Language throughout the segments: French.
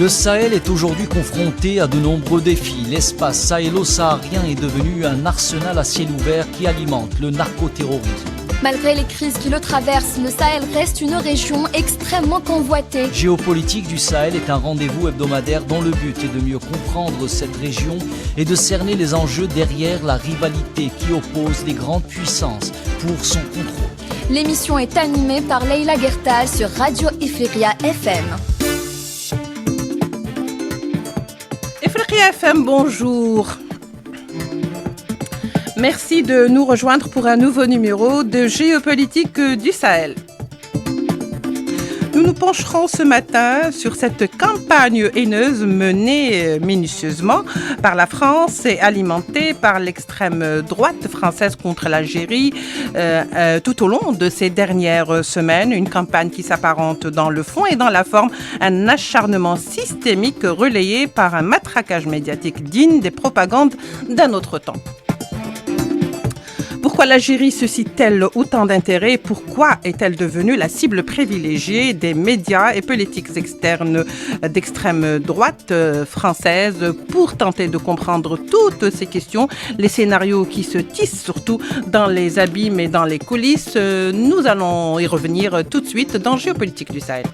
Le Sahel est aujourd'hui confronté à de nombreux défis. L'espace sahélo-saharien est devenu un arsenal à ciel ouvert qui alimente le narcoterrorisme. Malgré les crises qui le traversent, le Sahel reste une région extrêmement convoitée. Géopolitique du Sahel est un rendez-vous hebdomadaire dont le but est de mieux comprendre cette région et de cerner les enjeux derrière la rivalité qui oppose les grandes puissances pour son contrôle. L'émission est animée par Leila Gertal sur Radio Ifriqiya FM. Ifriqiya FM, bonjour. Merci de nous rejoindre pour un nouveau numéro de Géopolitique du Sahel. Nous nous pencherons ce matin sur cette campagne haineuse menée minutieusement par la France et alimentée par l'extrême droite française contre l'Algérie tout au long de ces dernières semaines. Une campagne qui s'apparente dans le fond et dans la forme un acharnement systémique relayé par un matraquage médiatique digne des propagandes d'un autre temps. Pourquoi l'Algérie suscite-t-elle autant d'intérêt? Pourquoi est-elle devenue la cible privilégiée des médias et politiques externes d'extrême droite française? Pour tenter de comprendre toutes ces questions, les scénarios qui se tissent surtout dans les abîmes et dans les coulisses, nous allons y revenir tout de suite dans Géopolitique du Sahel.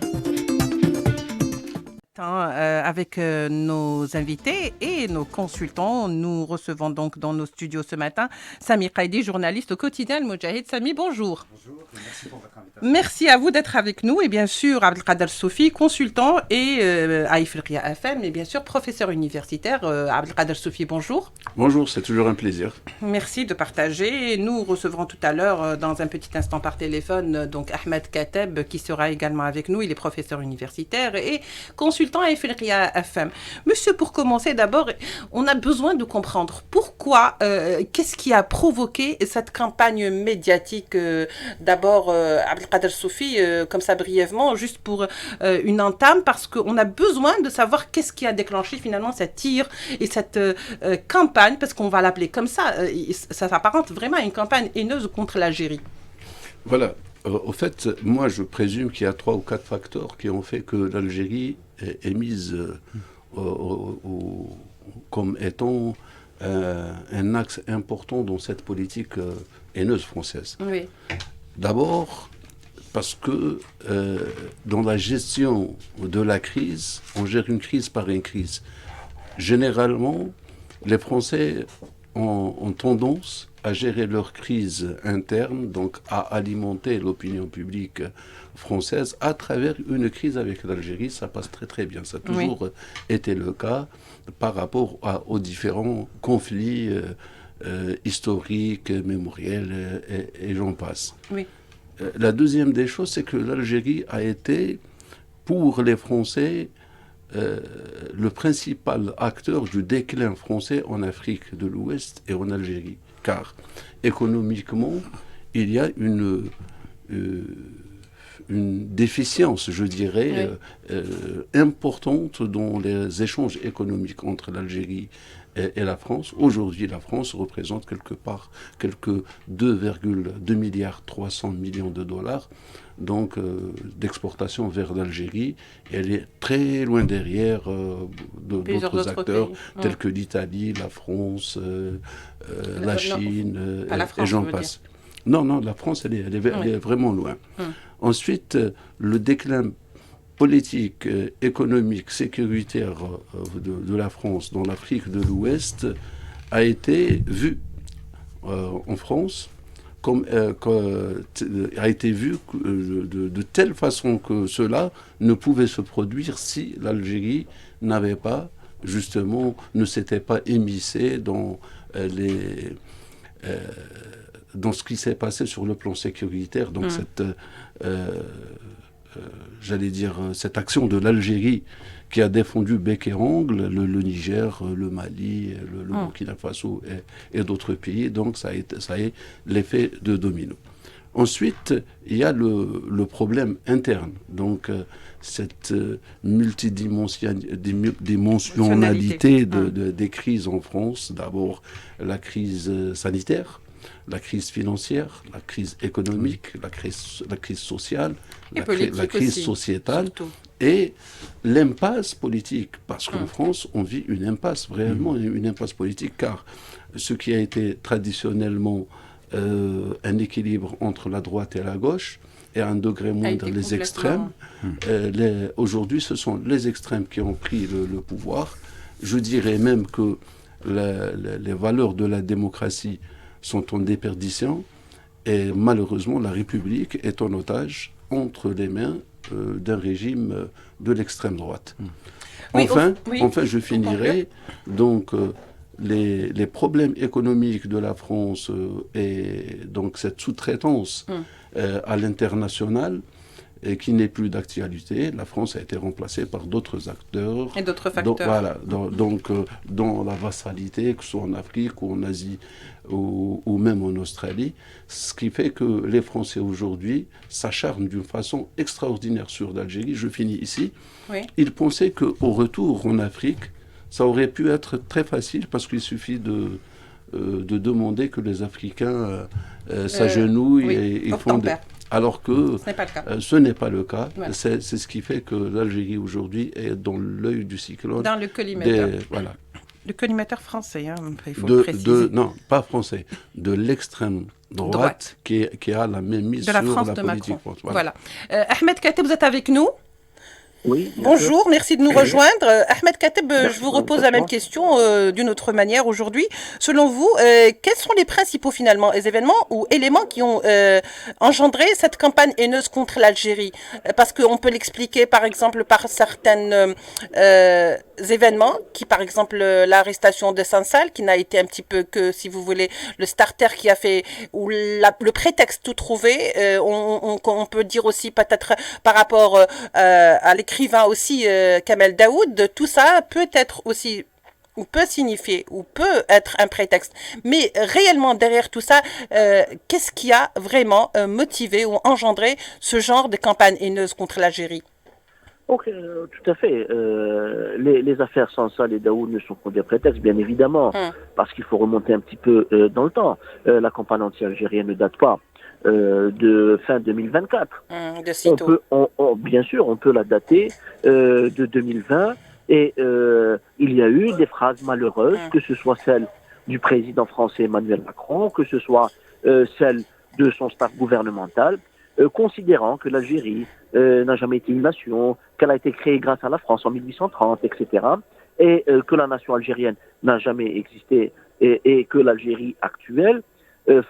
Avec nos invités et nos consultants. Nous recevons donc dans nos studios ce matin Sami Qaidi, journaliste au quotidien Le Moudjahid. Sami, bonjour. Bonjour, merci pour votre invitation. Merci à vous d'être avec nous et bien sûr Abdelkader Soufi, consultant et à Ifriqiya FM et bien sûr professeur universitaire. Abdelkader Soufi, bonjour. Bonjour, c'est toujours un plaisir. Merci de partager. Nous recevrons tout à l'heure dans un petit instant par téléphone donc Ahmed Kateb qui sera également avec nous. Il est professeur universitaire et consultant à Ifriqiya FM. Monsieur, pour commencer d'abord, on a besoin de comprendre pourquoi, qu'est-ce qui a provoqué cette campagne médiatique. D'abord, Abdelkader Soufi, comme ça brièvement, juste pour une entame, parce qu'on a besoin de savoir qu'est-ce qui a déclenché finalement cette tire et cette campagne, parce qu'on va l'appeler comme ça, ça s'apparente vraiment à une campagne haineuse contre l'Algérie. Voilà. Au fait, moi, je présume qu'il y a 3 ou 4 facteurs qui ont fait que l'Algérie est mise comme étant un axe important dans cette politique haineuse française. Oui. D'abord, parce que dans la gestion de la crise, on gère une crise par une crise. Généralement, les Français ont tendance à gérer leur crise interne, donc à alimenter l'opinion publique française à travers une crise avec l'Algérie. Ça passe très très bien. Ça a toujours été le cas par rapport aux différents conflits historiques, mémoriels et j'en passe. Oui. La deuxième des choses, c'est que l'Algérie a été, pour les Français, le principal acteur du déclin français en Afrique de l'Ouest et en Algérie. Car économiquement, il y a une déficience, je dirais, importante dans les échanges économiques entre l'Algérie et la France. Aujourd'hui, la France représente quelques 2,2 milliards 300 millions de dollars donc d'exportation vers l'Algérie. Elle est très loin derrière d'autres acteurs tels que l'Italie, la France, la Chine, et j'en passe. Non, la France, elle est vraiment loin. Ensuite, le déclin politique, économique, sécuritaire de la France dans l'Afrique de l'Ouest a été vu en France a été vu de telle façon que cela ne pouvait se produire si l'Algérie n'avait pas, justement, ne s'était pas émissée dans ce qui s'est passé sur le plan sécuritaire, donc cette action de l'Algérie qui a défendu bec et ongle le Niger, le Mali, le Burkina Faso et d'autres pays. Donc ça a l'effet de domino. Ensuite, il y a le problème interne. Donc cette multidimensionnalité des crises en France. D'abord la crise sanitaire, la crise financière, la crise économique, la crise sociale, la crise aussi, sociétale surtout. et l'impasse politique. Parce qu'en France, on vit une impasse, réellement une impasse politique, car ce qui a été traditionnellement un équilibre entre la droite et la gauche, et à un degré moindre les extrêmes. Aujourd'hui, ce sont les extrêmes qui ont pris le pouvoir. Je dirais même que les valeurs de la démocratie sont en déperdition et malheureusement, la République est en otage entre les mains d'un régime de l'extrême droite. Enfin, je finirai. Donc, les problèmes économiques de la France et donc cette sous-traitance à l'international qui n'est plus d'actualité. La France a été remplacée par d'autres acteurs. Et d'autres facteurs. Donc, dans la vassalité, que ce soit en Afrique ou en Asie ou même en Australie, ce qui fait que les Français aujourd'hui s'acharnent d'une façon extraordinaire sur l'Algérie. Je finis ici. Oui. Ils pensaient qu'au retour en Afrique, ça aurait pu être très facile parce qu'il suffit de demander que les Africains s'agenouillent et ils font des... Alors que ce n'est pas le cas. Voilà. C'est ce qui fait que l'Algérie aujourd'hui est dans l'œil du cyclone. Dans le collimateur. Voilà. Le collimateur français, il faut le préciser. Non, pas français. De l'extrême droite. Qui a la même mise sur la politique France. Voilà. Ahmed Kateb, vous êtes avec nous ? Oui, bonjour, merci de nous rejoindre. Ahmed Kateb, je vous repose la même question d'une autre manière aujourd'hui. Selon vous, quels sont les principaux finalement événements ou éléments qui ont engendré cette campagne haineuse contre l'Algérie ? Parce qu'on peut l'expliquer par exemple par certains événements, qui par exemple l'arrestation de Sansal, qui n'a été un petit peu que, si vous voulez, le starter qui a fait, ou le prétexte tout trouvé. On peut dire aussi peut-être par rapport à l'écrivain aussi Kamel Daoud, tout ça peut être aussi, ou peut signifier, ou peut être un prétexte. Mais réellement derrière tout ça, qu'est-ce qui a vraiment motivé ou engendré ce genre de campagne haineuse contre l'Algérie ? Ok, tout à fait. Les affaires Sansal et Daoud ne sont que des prétextes, bien évidemment, parce qu'il faut remonter un petit peu dans le temps. La campagne anti-algérienne ne date pas de fin 2024. De sitôt. Bien sûr, on peut la dater de 2020 et il y a eu des phrases malheureuses, que ce soit celle du président français Emmanuel Macron, que ce soit celle de son staff gouvernemental, considérant que l'Algérie n'a jamais été une nation, qu'elle a été créée grâce à la France en 1830, etc., et que la nation algérienne n'a jamais existé et que l'Algérie actuelle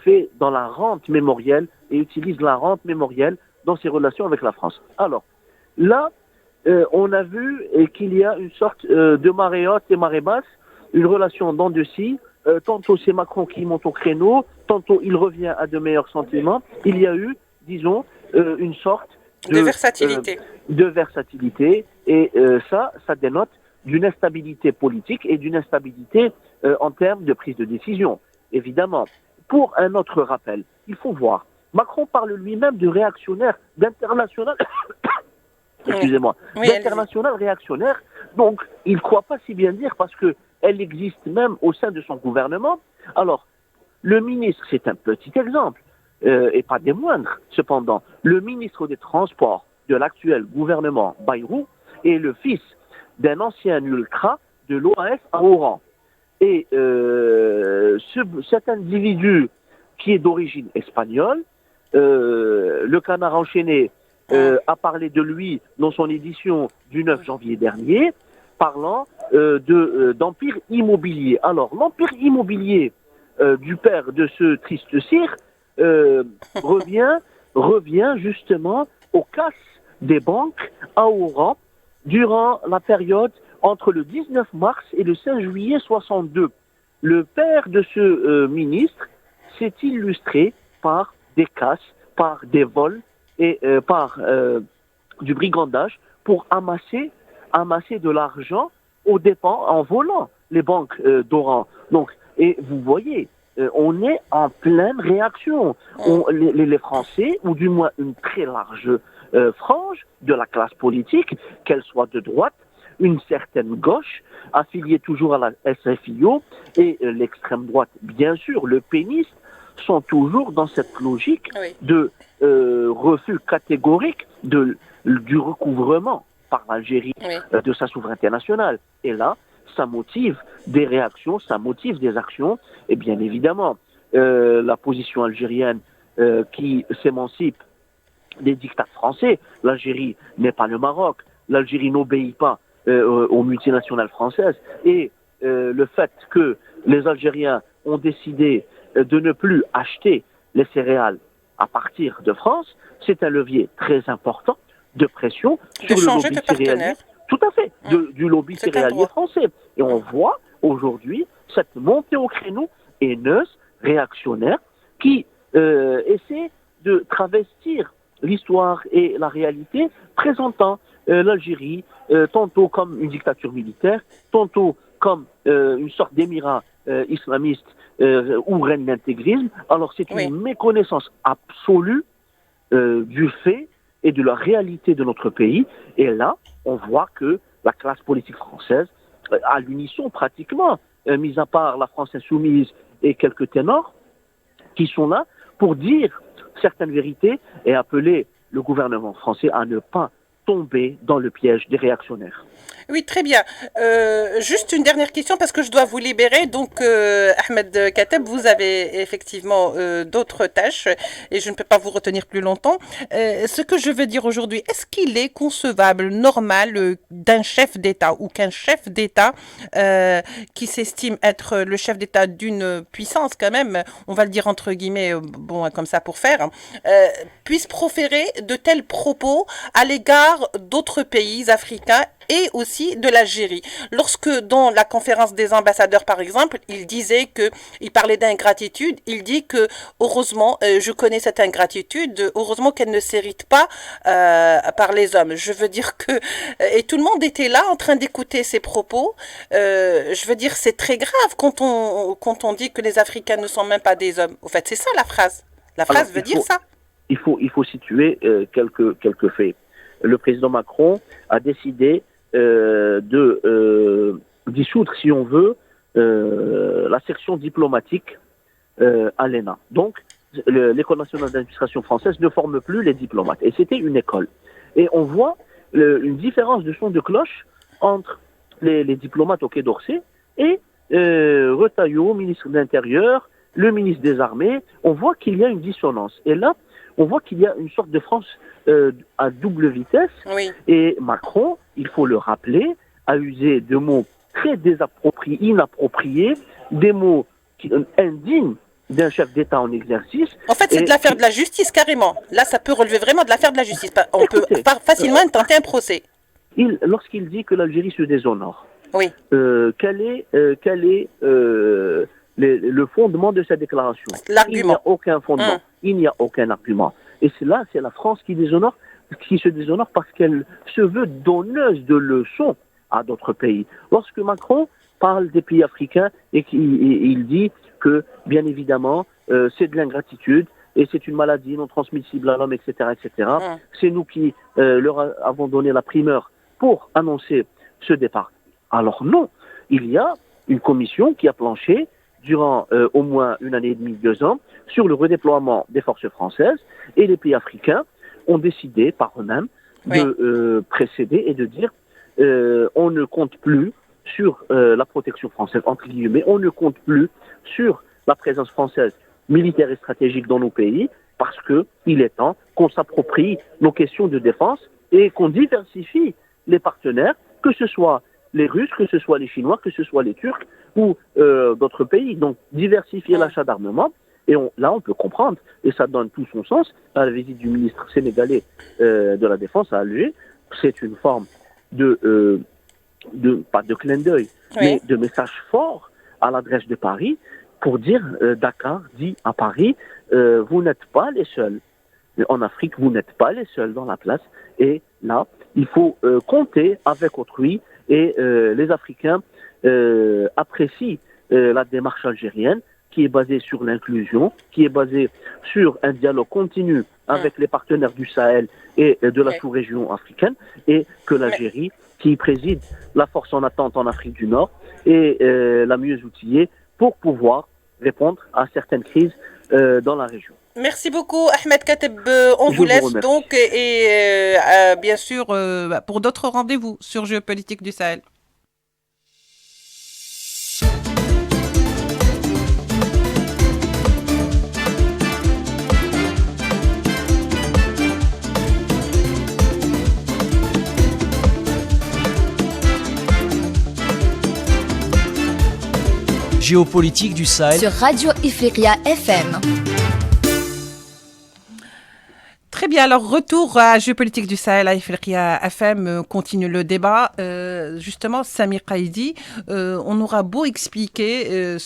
fait dans la rente mémorielle et utilise la rente mémorielle dans ses relations avec la France. Alors, là, on a vu qu'il y a une sorte de marée haute et marée basse, une relation dents de scie. Tantôt c'est Macron qui monte au créneau, tantôt il revient à de meilleurs sentiments. Il y a eu, disons, une sorte de versatilité. Et ça dénote d'une instabilité politique et d'une instabilité en termes de prise de décision, évidemment. Pour un autre rappel, il faut voir, Macron parle lui-même de réactionnaire, d'international, excusez-moi, d'international réactionnaire, donc il ne croit pas si bien dire parce qu'elle existe même au sein de son gouvernement. Alors, le ministre, c'est un petit exemple, et pas des moindres, cependant, le ministre des Transports de l'actuel gouvernement Bayrou est le fils d'un ancien ultra de l'OAS à Oran. Et cet individu qui est d'origine espagnole, le Canard enchaîné a parlé de lui dans son édition du 9 janvier dernier, parlant d'empire immobilier. Alors, l'empire immobilier du père de ce triste sire revient justement aux casses des banques à Oran durant la période entre le 19 mars et le 5 juillet 62. Le père de ce ministre s'est illustré par des casses, par des vols et par du brigandage pour amasser de l'argent aux dépens en volant les banques d'Oran. Donc, et vous voyez, on est en pleine réaction. Les Français, ou du moins une très large frange de la classe politique, qu'elle soit de droite, une certaine gauche, affiliée toujours à la SFIO, et l'extrême droite, bien sûr, le péniste, sont toujours dans cette logique Oui. de refus catégorique du recouvrement par l'Algérie Oui. de sa souveraineté nationale. Et là, ça motive des réactions, ça motive des actions. Et bien évidemment, la position algérienne qui s'émancipe des dictats français. L'Algérie n'est pas le Maroc. L'Algérie n'obéit pas aux multinationales françaises. Et le fait que les Algériens ont décidé de ne plus acheter les céréales à partir de France, c'est un levier très important de pression sur le lobby céréalier. Tout à fait, du lobby céréalier français. Et on voit aujourd'hui cette montée au créneau haineuse, réactionnaire, qui essaie de travestir l'histoire et la réalité, présentant l'Algérie tantôt comme une dictature militaire, tantôt comme une sorte d'émirat islamiste ou règne d'intégrisme. Alors c'est une méconnaissance absolue du fait et de la réalité de notre pays. Et là, on voit que la classe politique française, à l'unisson pratiquement, mis à part la France insoumise et quelques ténors, qui sont là pour dire certaines vérités et appeler le gouvernement français à ne pas tomber dans le piège des réactionnaires. Oui, très bien. Juste une dernière question parce que je dois vous libérer. Donc, Ahmed Kateb, vous avez effectivement d'autres tâches et je ne peux pas vous retenir plus longtemps. Ce que je veux dire aujourd'hui, est-ce qu'il est concevable, normal d'un chef d'État ou qu'un chef d'État qui s'estime être le chef d'État d'une puissance quand même, on va le dire entre guillemets, bon, comme ça pour faire, puisse proférer de tels propos à l'égard d'autres pays africains et aussi de l'Algérie. Lorsque dans la conférence des ambassadeurs, par exemple, il disait il parlait d'ingratitude, il dit que heureusement, je connais cette ingratitude, heureusement qu'elle ne s'hérite pas par les hommes. Je veux dire que, et tout le monde était là en train d'écouter ces propos. Je veux dire, c'est très grave quand on dit que les Africains ne sont même pas des hommes. En fait, c'est ça la phrase. La phrase veut dire ça. Il faut situer quelques faits. Le président Macron a décidé de dissoudre, si on veut, la section diplomatique à l'ENA. Donc, l'École nationale d'administration française ne forme plus les diplomates. Et c'était une école. Et on voit une différence de son de cloche entre les diplomates au Quai d'Orsay et Retailleau, ministre de l'Intérieur, le ministre des Armées. On voit qu'il y a une dissonance. Et là, on voit qu'il y a une sorte de France à double vitesse. Oui. Et Macron, il faut le rappeler, a usé de mots très inappropriés, des mots indignes d'un chef d'État en exercice. En fait, c'est de l'affaire de la justice, carrément. Là, ça peut relever vraiment de l'affaire de la justice. On peut facilement tenter un procès. Lorsqu'il dit que l'Algérie se déshonore, oui. Quel est le fondement de cette déclaration? L'argument. Il n'y a aucun fondement. Il n'y a aucun argument. Et c'est la France qui se déshonore parce qu'elle se veut donneuse de leçons à d'autres pays. Lorsque Macron parle des pays africains et qu'il dit que, bien évidemment, c'est de l'ingratitude et c'est une maladie non transmissible à l'homme, etc., etc., c'est nous qui leur avons donné la primeur pour annoncer ce départ. Alors non, il y a une commission qui a planché durant au moins 1 année et demie, 2 ans, sur le redéploiement des forces françaises, et les pays africains ont décidé par eux-mêmes de précéder et de dire on ne compte plus sur la protection française, entre guillemets, on ne compte plus sur la présence française militaire et stratégique dans nos pays, parce qu'il est temps qu'on s'approprie nos questions de défense et qu'on diversifie les partenaires, que ce soit les Russes, que ce soit les Chinois, que ce soit les Turcs ou d'autres pays. Donc diversifier l'achat d'armement. Et là, on peut comprendre, et ça donne tout son sens, à la visite du ministre sénégalais de la Défense à Alger. C'est une forme pas de clin d'œil, mais de message fort à l'adresse de Paris pour dire, Dakar dit à Paris, vous n'êtes pas les seuls. En Afrique, vous n'êtes pas les seuls dans la place. Et là, il faut compter avec autrui. Et les Africains apprécient la démarche algérienne, qui est basée sur l'inclusion, qui est basée sur un dialogue continu avec les partenaires du Sahel et de la sous-région africaine, et que l'Algérie, qui préside la force en attente en Afrique du Nord, est la mieux outillée pour pouvoir répondre à certaines crises dans la région. Merci beaucoup, Ahmed Kateb. On Je vous vous laisse remercie. donc et bien sûr pour d'autres rendez-vous sur Géopolitique du Sahel. Géopolitique du Sahel. Sur Radio Ifriqiya FM. Très bien, alors retour à Géopolitique du Sahel à Ifriqiya FM, continue le débat. Justement, Samir Qaïdi, on aura beau expliquer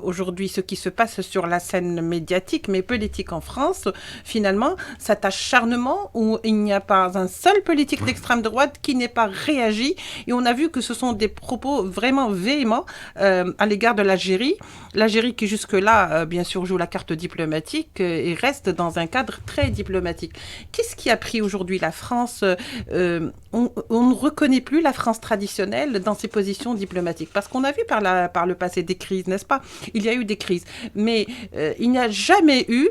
aujourd'hui ce qui se passe sur la scène médiatique, mais politique en France, finalement, cet acharnement où il n'y a pas un seul politique d'extrême droite qui n'ait pas réagi. Et on a vu que ce sont des propos vraiment véhéments à l'égard de l'Algérie. L'Algérie qui jusque-là, bien sûr, joue la carte diplomatique et reste dans un cadre très diplomatique. Qu'est-ce qui a pris aujourd'hui la France on ne reconnaît plus la France traditionnelle dans ses positions diplomatiques. Parce qu'on a vu par le passé des crises, n'est-ce pas? Il y a eu des crises. Mais il n'y a jamais eu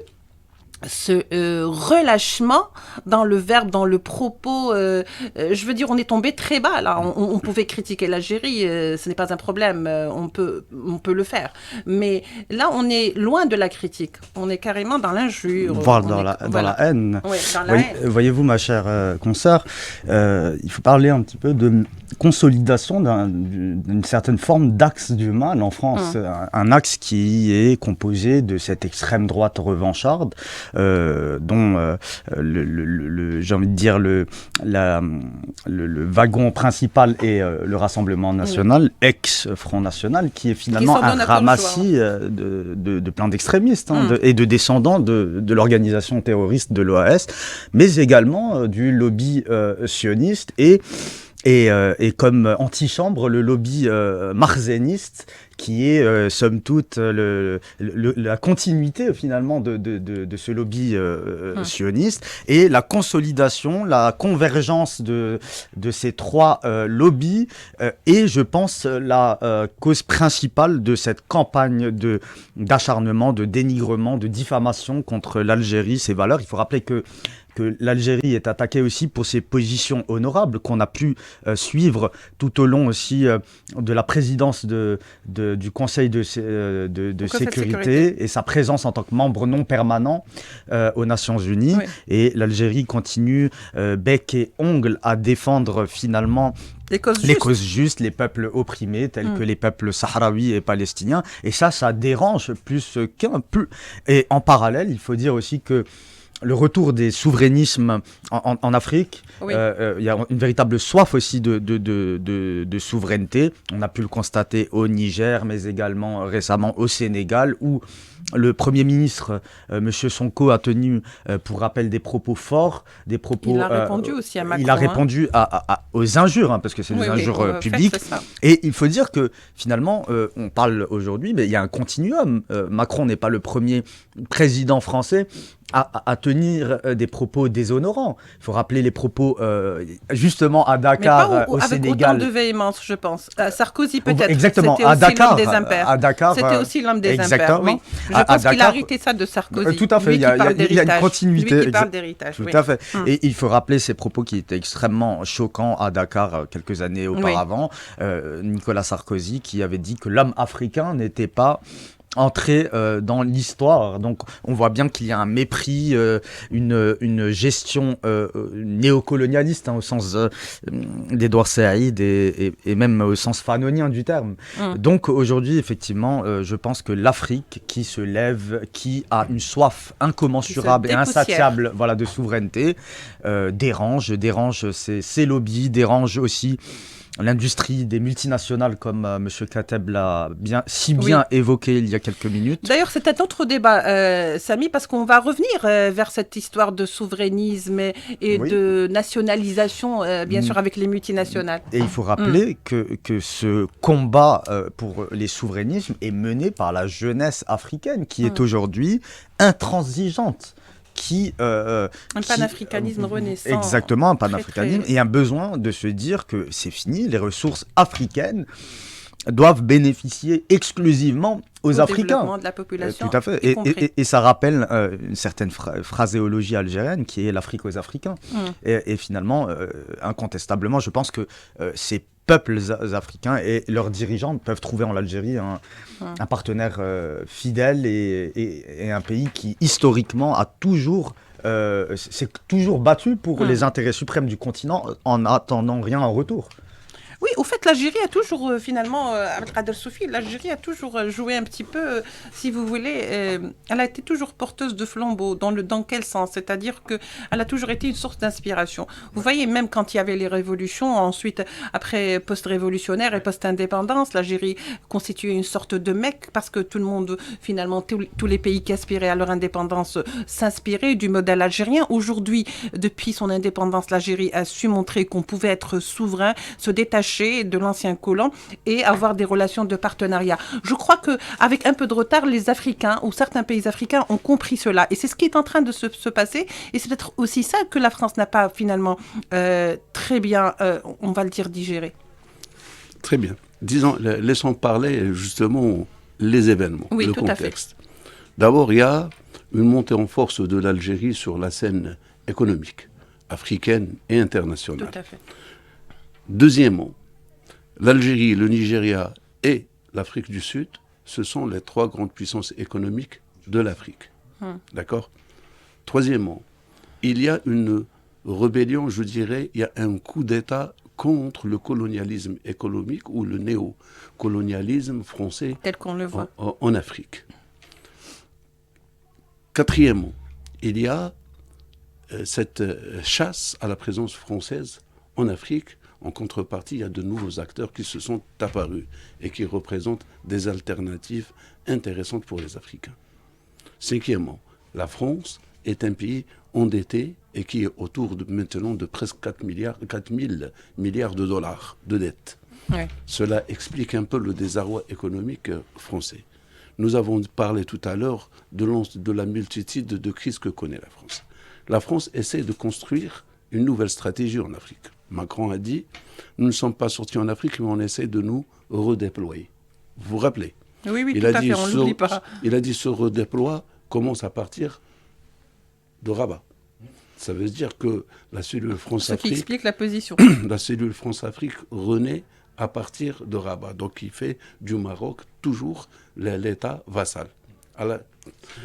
ce relâchement dans le verbe, dans le propos. Je veux dire, on est tombé très bas là. On pouvait critiquer l'Algérie, ce n'est pas un problème, on peut le faire. Mais là, on est loin de la critique. On est carrément dans l'injure. Voire dans la haine. Oui, dans la haine. Voyez-vous, ma chère consoeur, il faut parler un petit peu de consolidation d'une certaine forme d'axe du mal en France. Un axe qui est composé de cette extrême droite revancharde, dont j'ai envie de dire le wagon principal est le Rassemblement national, ex-Front National, qui est finalement un ramassis de plein d'extrémistes et de descendants de l'organisation terroriste de l'OAS, mais également du lobby sioniste et comme antichambre, le lobby marzéniste, qui est, somme toute, la continuité, finalement, de ce lobby sioniste, et la consolidation, la convergence de ces trois lobbies, et, je pense, la cause principale de cette campagne d'acharnement, de dénigrement, de diffamation contre l'Algérie, ses valeurs. Il faut rappeler que l'Algérie est attaquée aussi pour ses positions honorables qu'on a pu suivre tout au long aussi de la présidence du Conseil de sécurité et sa présence en tant que membre non permanent aux Nations Unies. Oui. Et l'Algérie continue bec et ongle à défendre finalement les causes justes, les peuples opprimés, tels que les peuples sahraouis et palestiniens. Et ça dérange plus qu'un peu. Et en parallèle, il faut dire aussi que le retour des souverainismes en Afrique, oui. Il y a une véritable soif aussi de souveraineté. On a pu le constater au Niger, mais également récemment au Sénégal, où le Premier ministre, M. Sonko, a tenu, pour rappel, des propos forts, des propos... Il a répondu aussi à Macron. Il a répondu aux injures, parce que c'est des injures publiques. Et il faut dire que, finalement, on parle aujourd'hui, mais il y a un continuum. Macron n'est pas le premier président français à tenir des propos déshonorants. Il faut rappeler les propos, justement, à Dakar, au Sénégal. Avec autant de véhémence, je pense. Sarkozy, peut-être. Exactement. C'était aussi l'homme des impairs. À Dakar. C'était aussi l'homme des impairs, oui. Je pense Dakar, qu'il a hérité ça de Sarkozy. Tout à fait. Il y a une continuité. Lui qui parle d'héritage. Tout à fait. Et il faut rappeler ces propos qui étaient extrêmement choquants à Dakar quelques années auparavant. Nicolas Sarkozy qui avait dit que l'homme africain n'était pas entrer dans l'histoire. Donc on voit bien qu'il y a un mépris, une gestion néocolonialiste au sens d'Edouard Saïd et même au sens fanonien du terme. Donc aujourd'hui, effectivement, je pense que l'Afrique qui se lève, qui a une soif incommensurable et insatiable de souveraineté, dérange ces lobbies, dérange aussi l'industrie des multinationales, comme M. Kateb l'a si bien évoqué il y a quelques minutes. D'ailleurs, c'est un autre débat, Samy, parce qu'on va revenir vers cette histoire de souverainisme et de nationalisation, bien sûr, avec les multinationales. Et il faut rappeler que ce combat pour les souverainismes est mené par la jeunesse africaine, qui est aujourd'hui intransigeante. Un panafricanisme renaissant. Exactement, un panafricanisme et un besoin de se dire que c'est fini, les ressources africaines doivent bénéficier exclusivement aux Africains. Développement de la population. Tout à fait. Et ça rappelle une certaine phraséologie algérienne qui est l'Afrique aux Africains. Et finalement, incontestablement, je pense que ces peuples africains et leurs dirigeants peuvent trouver en Algérie un partenaire fidèle et un pays qui, historiquement, s'est toujours battu pour les intérêts suprêmes du continent en n'attendant rien en retour. Oui, au fait, l'Algérie a toujours, finalement, Abdelkader Soufi, l'Algérie a toujours joué un petit peu, si vous voulez, elle a été toujours porteuse de flambeau. Dans quel sens? C'est-à-dire qu'elle a toujours été une source d'inspiration. Vous voyez, même quand il y avait les révolutions, ensuite, après post-révolutionnaire et post-indépendance, l'Algérie constituait une sorte de Mecque parce que tout le monde, finalement, tous les pays qui aspiraient à leur indépendance s'inspiraient du modèle algérien. Aujourd'hui, depuis son indépendance, l'Algérie a su montrer qu'on pouvait être souverain, se détacher de l'ancien colon et avoir des relations de partenariat. Je crois qu'avec un peu de retard, les Africains ou certains pays africains ont compris cela. Et c'est ce qui est en train de se passer. Et c'est peut-être aussi ça que la France n'a pas finalement très bien, on va le dire, digéré. Très bien. Laissons parler justement les événements, le contexte. D'abord, il y a une montée en force de l'Algérie sur la scène économique, africaine et internationale. Tout à fait. Deuxièmement, l'Algérie, le Nigeria et l'Afrique du Sud, ce sont les 3 grandes puissances économiques de l'Afrique. D'accord ? Troisièmement, il y a une rébellion, je dirais, il y a un coup d'État contre le colonialisme économique ou le néocolonialisme français tel qu'on le voit en Afrique. Quatrièmement, il y a cette chasse à la présence française en Afrique. En contrepartie, il y a de nouveaux acteurs qui se sont apparus et qui représentent des alternatives intéressantes pour les Africains. Cinquièmement, la France est un pays endetté et qui est autour maintenant de presque 4 000 milliards de dollars de dette. Oui. Cela explique un peu le désarroi économique français. Nous avons parlé tout à l'heure de la multitude de crises que connaît la France. La France essaie de construire une nouvelle stratégie en Afrique. Macron a dit, nous ne sommes pas sortis en Afrique, mais on essaie de nous redéployer. Vous vous rappelez? Oui, tout à fait, on ne l'oublie pas. Il a dit, ce redéploie commence à partir de Rabat. Ça veut dire que la cellule France-Afrique... Ce qui explique la position. La cellule France-Afrique renaît à partir de Rabat. Donc il fait du Maroc toujours l'État vassal. Il n'a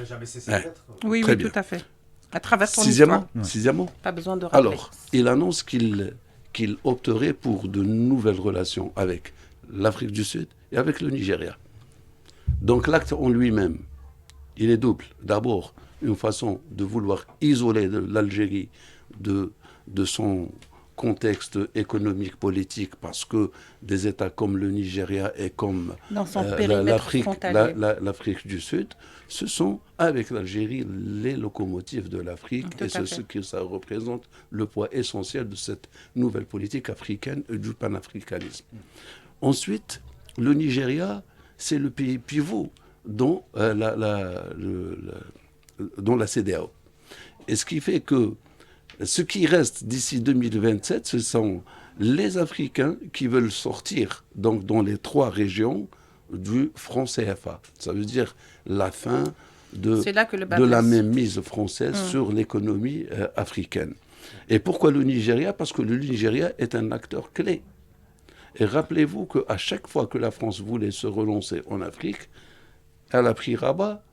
jamais cessé d'être. Oui, tout à fait. À travers son Sixièmement, pas besoin de rappeler. Alors, il annonce qu'il opterait pour de nouvelles relations avec l'Afrique du Sud et avec le Nigeria. Donc l'acte en lui-même, il est double. D'abord, une façon de vouloir isoler l'Algérie de son contexte économique, politique, parce que des États comme le Nigeria et comme l'Afrique du Sud, ce sont, avec l'Algérie, les locomotives de l'Afrique, et c'est ce que ça représente le poids essentiel de cette nouvelle politique africaine du panafricanisme. Ensuite, le Nigeria, c'est le pays pivot dans la CEDEAO. Et ce qui fait que ce qui reste d'ici 2027, ce sont les Africains qui veulent sortir donc, dans les 3 régions du franc CFA. Ça veut dire la fin de la mainmise française sur l'économie africaine. Et pourquoi le Nigeria? Parce que le Nigeria est un acteur clé. Et rappelez-vous qu'à chaque fois que la France voulait se relancer en Afrique, elle a pris Rabat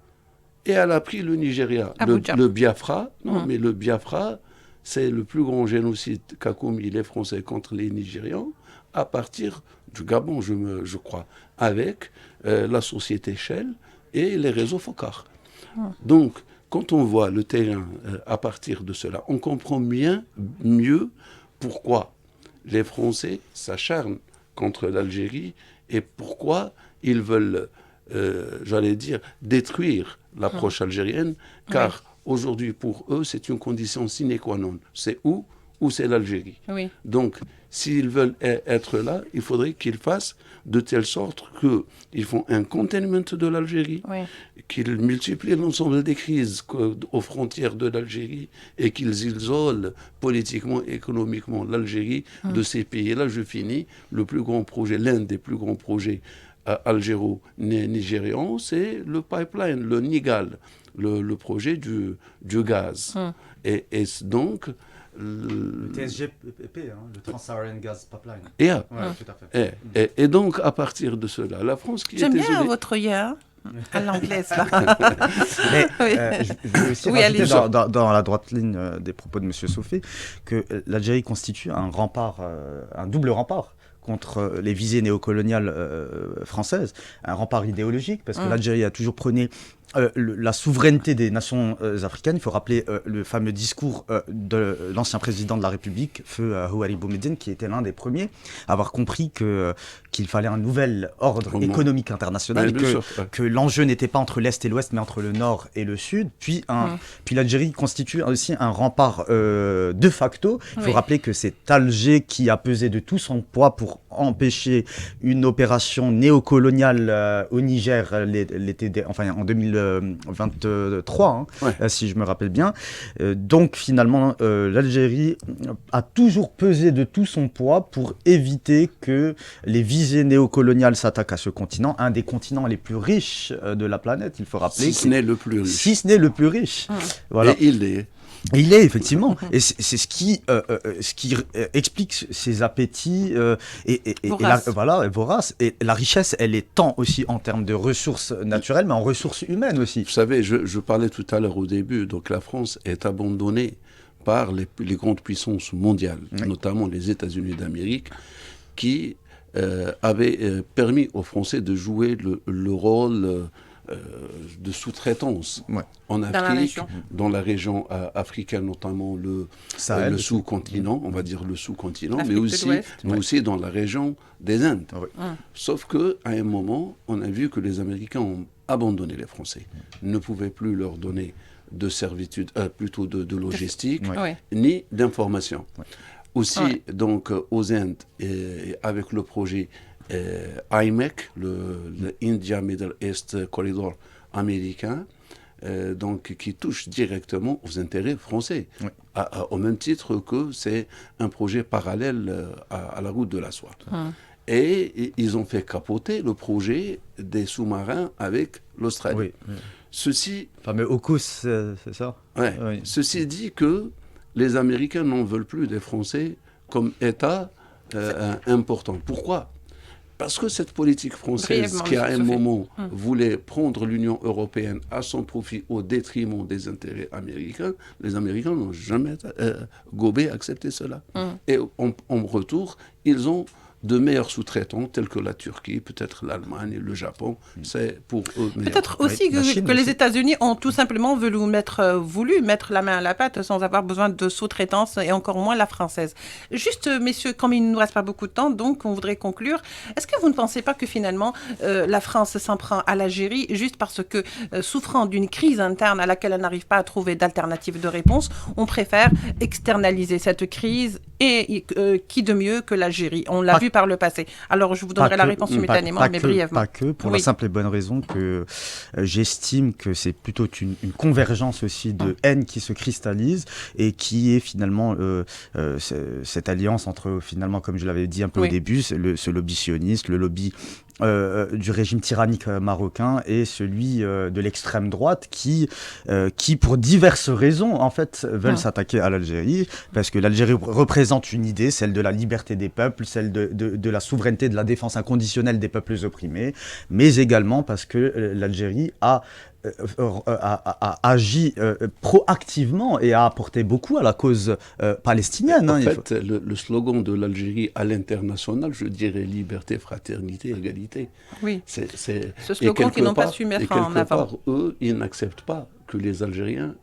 et elle a pris le Nigeria. Le Biafra, mais le Biafra, c'est le plus grand génocide qu'a commis les Français contre les Nigérians à partir du Gabon, je crois, avec la société Shell et les réseaux Focar. Donc, quand on voit le terrain à partir de cela, on comprend mieux pourquoi les Français s'acharnent contre l'Algérie et pourquoi ils veulent, détruire l'approche algérienne, car aujourd'hui, pour eux, c'est une condition sine qua non. C'est où ou c'est l'Algérie. Oui. Donc, s'ils veulent être là, il faudrait qu'ils fassent de telle sorte qu'ils font un containment de l'Algérie, qu'ils multiplient l'ensemble des crises aux frontières de l'Algérie et qu'ils isolent politiquement, économiquement l'Algérie de ces pays-là. Je finis. Le plus grand projet, l'un des plus grands projets algéro-nigérian, c'est le pipeline, le Nigal, le projet du gaz. Et donc... Le TSGP, le Trans-Saharan Gas Pipeline. Tout à fait. Et donc, à partir de cela, la France qui J'aime bien votre à l'anglaise, là. Mais, je veux aussi rajouter dans la droite ligne des propos de M. Sophie que l'Algérie constitue un rempart, un double rempart contre les visées néocoloniales françaises, un rempart idéologique, parce que l'Algérie a toujours prôné la souveraineté des nations africaines. Il faut rappeler le fameux discours de l'ancien président de la République, feu Houari Boumediene, qui était l'un des premiers à avoir compris qu'il fallait un nouvel ordre économique international, que l'enjeu n'était pas entre l'Est et l'Ouest, mais entre le Nord et le Sud. Puis l'Algérie constitue aussi un rempart de facto. Il faut rappeler que c'est Alger qui a pesé de tout son poids pour empêcher une opération néocoloniale au Niger en 2023, si je me rappelle bien. Donc finalement, l'Algérie a toujours pesé de tout son poids pour éviter que les visées néocoloniales s'attaquent à ce continent, un des continents les plus riches de la planète, il faut rappeler. Si ce n'est le plus riche. Si ce n'est le plus riche. Voilà. Et il est. Il est, effectivement. Et c'est ce qui explique ses appétits voraces. Et la richesse, elle est tant aussi en termes de ressources naturelles, mais en ressources humaines aussi. Vous savez, je parlais tout à l'heure au début, donc la France est abandonnée par les grandes puissances mondiales, notamment les États-Unis d'Amérique, qui avaient permis aux Français de jouer le rôle... de sous-traitance en Afrique, dans la région africaine, notamment le sous-continent, on va dire le sous-continent, mais aussi dans la région des Indes. Sauf qu'à un moment, on a vu que les Américains ont abandonné les Français, ne pouvaient plus leur donner de servitude, plutôt de logistique, ni d'information. Aussi, donc, aux Indes, avec le projet IMEC, le India Middle East Corridor américain, donc qui touche directement aux intérêts français, au même titre que c'est un projet parallèle à la route de la soie. Et ils ont fait capoter le projet des sous-marins avec l'Australie. Ceci... Le fameux AUKUS, c'est ça? Ceci dit que les Américains n'en veulent plus des Français comme État important. Pourquoi? Parce que cette politique française, qui à un moment voulait prendre l'Union européenne à son profit au détriment des intérêts américains, les Américains n'ont jamais accepté cela. Et en retour, ils ont de meilleurs sous-traitants tels que la Turquie, peut-être l'Allemagne, le Japon, c'est pour eux meilleur. Peut-être aussi que les États-Unis ont tout simplement voulu mettre la main à la pâte sans avoir besoin de sous-traitance et encore moins la française. Juste, messieurs, comme il ne nous reste pas beaucoup de temps, donc on voudrait conclure. Est-ce que vous ne pensez pas que finalement la France s'en prend à l'Algérie juste parce que, souffrant d'une crise interne à laquelle elle n'arrive pas à trouver d'alternative de réponse, on préfère externaliser cette crise et qui de mieux que l'Algérie? On l'a vu par le passé. Alors, je vous donnerai la réponse simultanément, mais brièvement. Pas que, pour la simple et bonne raison que j'estime que c'est plutôt une convergence aussi de haine qui se cristallise et qui est finalement cette alliance entre, finalement, comme je l'avais dit un peu au début, ce lobby sioniste, le lobby du régime tyrannique marocain et celui de l'extrême droite qui pour diverses raisons en fait veulent s'attaquer à l'Algérie, parce que l'Algérie représente une idée, celle de la liberté des peuples, celle de la souveraineté, de la défense inconditionnelle des peuples opprimés, mais également parce que l'Algérie a agi proactivement et a apporté beaucoup à la cause palestinienne. En fait, le slogan de l'Algérie à l'international, je dirais liberté, fraternité, égalité. Oui, ce slogan qu'ils n'ont pas su mettre en avant. Eux, ils n'acceptent pas que les Algériens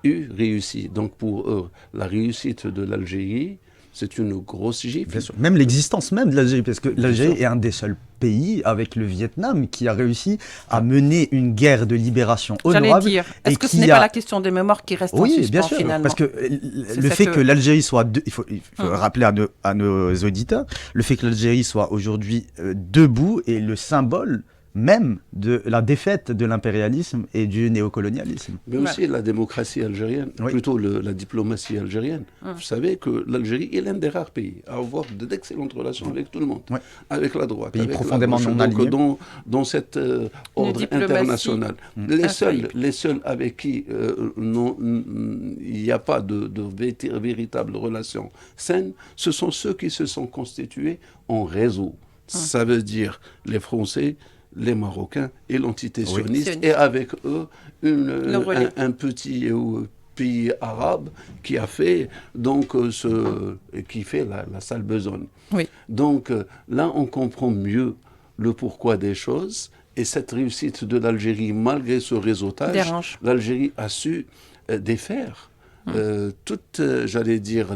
aient réussi. Donc pour eux, la réussite de l'Algérie, c'est une grosse gifle. Bien sûr. Même l'existence même de l'Algérie, parce que l'Algérie est un des seuls pays, avec le Vietnam, qui a réussi à mener une guerre de libération honorable. J'allais dire, est-ce que ce n'est pas la question des mémoires qui reste en suspens, bien sûr, finalement? parce que le fait que l'Algérie soit... il faut rappeler à nos auditeurs, le fait que l'Algérie soit aujourd'hui debout est le symbole même de la défaite de l'impérialisme et du néocolonialisme. Mais aussi la démocratie algérienne, plutôt la diplomatie algérienne. Vous savez que l'Algérie est l'un des rares pays à avoir d'excellentes relations avec tout le monde, avec la droite, pays avec profondément la gauche, non aligné. donc dans cet ordre international. Les seuls avec qui il n'y a pas de véritable relation saine, ce sont ceux qui se sont constitués en réseau. Ça veut dire les Français, les Marocains et l'entité sioniste, et avec eux un petit pays arabe qui a fait donc qui fait la sale besogne. Donc là, on comprend mieux le pourquoi des choses, et cette réussite de l'Algérie, malgré ce réseautage, l'Algérie a su défaire j'allais dire,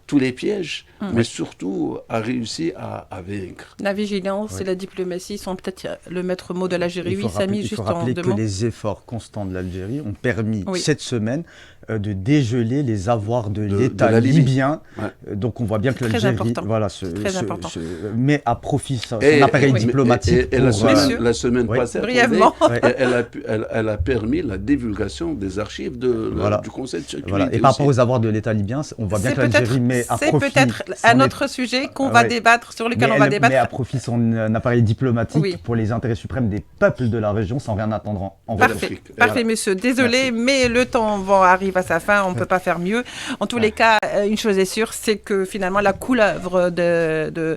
tous les pièges, mais surtout a réussi à vaincre. La vigilance et la diplomatie sont peut-être le maître mot de l'Algérie. Il faut rappeler que les efforts constants de l'Algérie ont permis cette semaine de dégeler les avoirs de l'État libyen. Donc on voit bien que l'Algérie met à profit son appareil diplomatique. Et la semaine passée, elle a permis la divulgation des archives du Conseil de sécurité. Et par rapport aux avoirs de l'État libyen, on voit bien que l'Algérie met à profit... C'est peut-être un autre sujet qu'on va débattre, sur lequel on va débattre. Mais à profit son appareil diplomatique pour les intérêts suprêmes des peuples de la région, sans rien attendre en Parfait, parfait, monsieur. Désolé, mais le temps arrive à sa fin, on ne peut pas faire mieux. En tous les cas, une chose est sûre, c'est que finalement la couleuvre de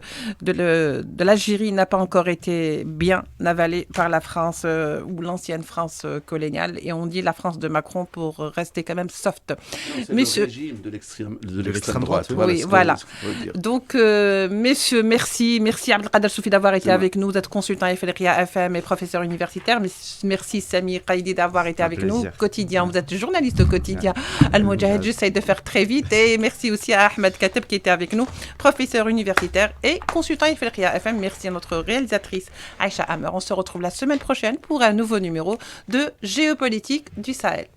l'Algérie n'a pas encore été bien avalée par la France ou l'ancienne France coloniale, et on dit la France de Macron pour rester quand même soft. C'est le régime de l'extrême droite. Oui, voilà. Donc, messieurs, merci Abdelkader Soufi d'avoir été avec nous. Vous êtes consultant FLRIA FM et professeur universitaire. Merci Samir Qaïdi d'avoir été avec nous. Quotidien, vous êtes journaliste au quotidien Al-Moudjahid. J'essaie de faire très vite. Et merci aussi à Ahmed Kateb qui était avec nous, professeur universitaire et consultant FLRIA FM. Merci à notre réalisatrice Aïcha Hammer. On se retrouve la semaine prochaine pour un nouveau numéro de Géopolitique du Sahel.